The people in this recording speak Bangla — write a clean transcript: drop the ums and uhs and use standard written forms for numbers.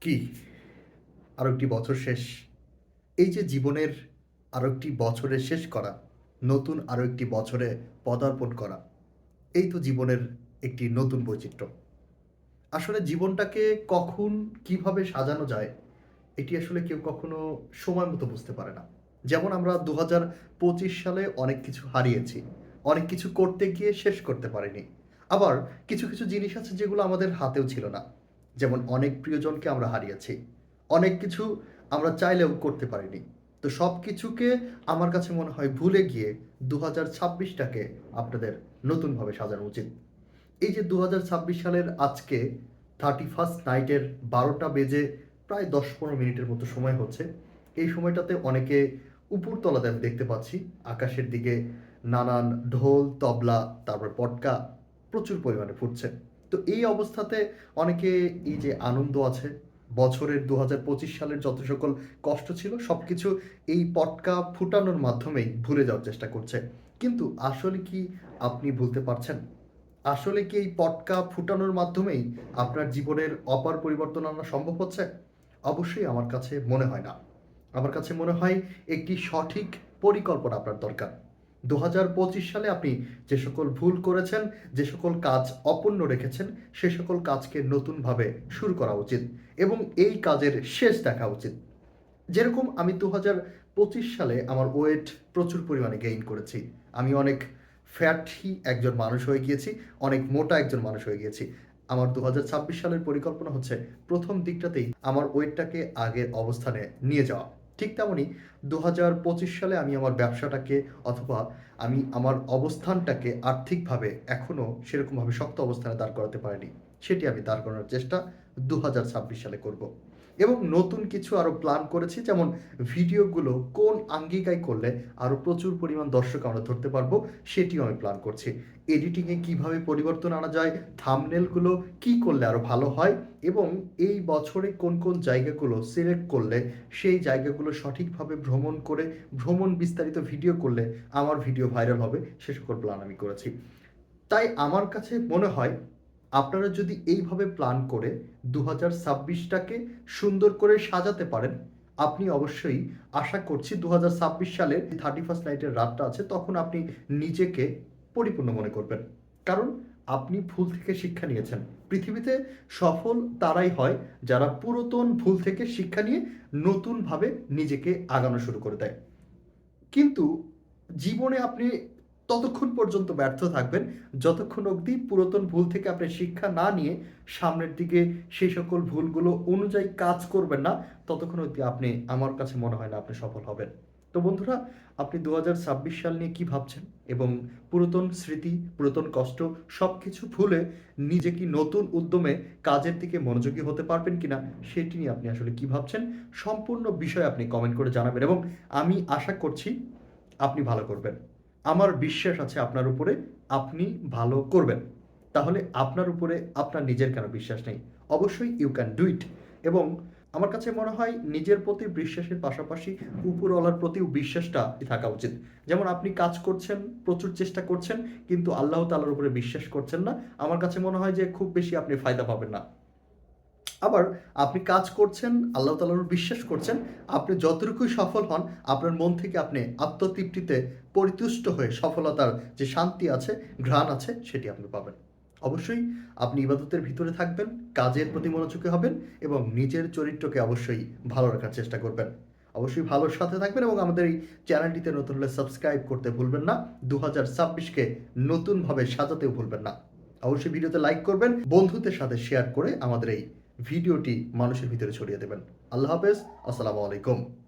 কি আরো একটি বছর শেষ। এই যে জীবনের আরো একটি বছরের শেষ করা, নতুন আরো একটি বছরে পদার্পণ করা, এই তো জীবনের একটি নতুন বৈচিত্র্য। আসলে জীবনটাকে কখন কিভাবে সাজানো যায়, এটি আসলে কেউ কখনো সময় মতো বুঝতে পারে না। যেমন আমরা ২০২৫ সালে অনেক কিছু হারিয়েছি। অনেক কিছু করতে গিয়ে শেষ করতে পারিনি। আবার কিছু জিনিস আছে যেগুলো আমাদের হাতেও ছিল না। যেমন অনেক প্রিয়জনকে আমরা হারিয়েছি। অনেক কিছু আমরা চাইলেও করতে পারিনি। তো সবকিছুকে আমার কাছে মনে হয় ভুলে গিয়ে ২০২৬ টাকে আপনাদের নতুনভাবে সাজানো উচিত। এই যে ২০২৬ সালের আজকে 31st নাইটের ১২টা বেজে প্রায় ১০-১৫ মিনিটের মতো সময় হচ্ছে। এই সময়টাতে অনেকে উপরতলাতে আমি দেখতে পাচ্ছি আকাশের দিকে নানান ঢোল, তবলা, তারপর পটকা প্রচুর পরিমাণে ফুটছে। তো এই অবস্থাতে অনেকে এই যে আনন্দ আছে, বছরের ২০২৫ সালের যত সকল কষ্ট ছিল সবকিছু এই পটকা ফুটানোর মাধ্যমেই ভুলে যাওয়ার চেষ্টা করছে। কিন্তু আসলে কি আপনি ভুলতে পারছেন? আসলে কি এই পটকা ফুটানোর মাধ্যমেই আপনার জীবনের অপার পরিবর্তন আনা সম্ভব হচ্ছে? অবশ্যই আমার কাছে মনে হয় না। আমার কাছে মনে হয় একটি সঠিক পরিকল্পনা আপনার দরকার। ২০২৫ সালে আপনি যে সকল ভুল করেছেন, যে সকল কাজ অপূর্ণ রেখেছেন, সে সকল কাজকে নতুনভাবে শুরু করা উচিত এবং এই কাজের শেষ দেখা উচিত। যেরকম আমি ২০২৫ সালে আমার ওয়েট প্রচুর পরিমাণে গেইন করেছি। আমি অনেক ফ্যাটি একজন মানুষ হয়ে গিয়েছি, অনেক মোটা একজন মানুষ হয়ে গিয়েছি। আমার ২০২৬ সালের পরিকল্পনা হচ্ছে ১ম দিকটাতেই আমার ওয়েটটাকে আগের অবস্থানে নিয়ে যাওয়া। ঠিক তেমনই ২০২৫ সালে আমি আমার ব্যবসাটাকে অথবা আমি আমার অবস্থানটাকে আর্থিকভাবে এখনও সেরকমভাবে শক্ত অবস্থানে দাঁড় করাতে পারিনি। সেটি আমি দাঁড় করানোর চেষ্টা ২০২৬ সালে করব। এবং নতুন কিছু আরও প্ল্যান করেছি, যেমন ভিডিওগুলো কোন আঙ্গিকায় করলে আরও প্রচুর পরিমাণ দর্শক আমরা ধরতে পারবো সেটিও আমি প্ল্যান করছি। এডিটিংয়ে কিভাবে পরিবর্তন আনা যায়, থাম্বনেলগুলো কি করলে আরও ভালো হয় এবং এই বছরে কোন জায়গাগুলো সিলেক্ট করলে সেই জায়গাগুলো সঠিকভাবে ভ্রমণ করে ভ্রমণ বিস্তারিত ভিডিও করলে আমার ভিডিও ভাইরাল হবে, সে সকল প্ল্যান আমি করেছি। তাই আমার কাছে মনে হয় আপনারা যদি এইভাবে প্ল্যান করে ২০২৬টাকে সুন্দর করে সাজাতে পারেন, আপনি অবশ্যই আশা করছি ২০২৬ সালের 31st নাইটের রাতটা আছে তখন আপনি নিজেকে পরিপূর্ণ মনে করবেন। কারণ আপনি ভুল থেকে শিক্ষা নিয়েছেন। পৃথিবীতে সফল তারাই হয় যারা পুরাতন ভুল থেকে শিক্ষা নিয়ে নতুনভাবে নিজেকে আগানো শুরু করে দেয়। কিন্তু জীবনে আপনি ততক্ষণ পর্যন্ত ব্যর্থ থাকবেন যতক্ষণ অবধি পুরাতন ভুল থেকে আপনি শিক্ষা না নিয়ে সামনের দিকে সেই সকল ভুলগুলো অনুযায়ী কাজ করবেন না, ততক্ষণ অবধি আপনি, আমার কাছে মনে হয় না আপনি সফল হবেন। তো বন্ধুরা, আপনি ২০২৬ সাল নিয়ে কি ভাবছেন এবং পুরাতন স্মৃতি, পুরাতন কষ্ট সব কিছু ভুলে নিজে কি নতুন উদ্যমে কাজের দিকে মনোযোগী হতে পারবেন কিনা সেটি নিয়ে আপনি আসলে কি ভাবছেন, সম্পূর্ণ বিষয় আপনি কমেন্ট করে জানাবেন এবং আমি আশা করছি আপনি ভালো করবেন। আমার বিশ্বাস আছে আপনার উপরে, আপনি ভালো করবেন। তাহলে আপনার উপরে আপনার নিজের কেন বিশ্বাস নেই? অবশ্যই ইউ ক্যান ডু ইট। এবং আমার কাছে মনে হয় নিজের প্রতি বিশ্বাসের পাশাপাশি উপরওয়ালার প্রতিও বিশ্বাসটা থাকা উচিত। যেমন আপনি কাজ করছেন, প্রচুর চেষ্টা করছেন, কিন্তু আল্লাহ তাআলার উপরে বিশ্বাস করছেন না। আমার কাছে মনে হয় যে খুব বেশি আপনি ফায়দা পাবেন না। আবার আপনি কাজ করছেন, আল্লাহ তাআলার উপর বিশ্বাস করছেন, আপনি যতটুকুই সফল হন, আপনার মন থেকে আপনি আত্মতৃপ্তিতে পরিতুষ্ট হয়ে সফলতার যে শান্তি আছে, ঘ্রাণ আছে, সেটি আপনি পাবেন। অবশ্যই আপনি ইবাদতের ভিতরে থাকবেন, কাজের প্রতি মনোযোগী হবেন এবং নিজের চরিত্রকে অবশ্যই ভালো রাখার চেষ্টা করবেন। অবশ্যই ভালোর সাথে থাকবেন এবং আমাদের এই চ্যানেলটিতে নতুন হলে সাবস্ক্রাইব করতে ভুলবেন না। ২০২৬কে নতুনভাবে সাজাতেও ভুলবেন না। অবশ্যই ভিডিওতে লাইক করবেন, বন্ধুদের সাথে শেয়ার করে আমাদের এই ভিডিওটি মানুষের ভিতরে ছড়িয়ে দেবেন। আল্লাহ হাফেজ। আসসালামু আলাইকুম।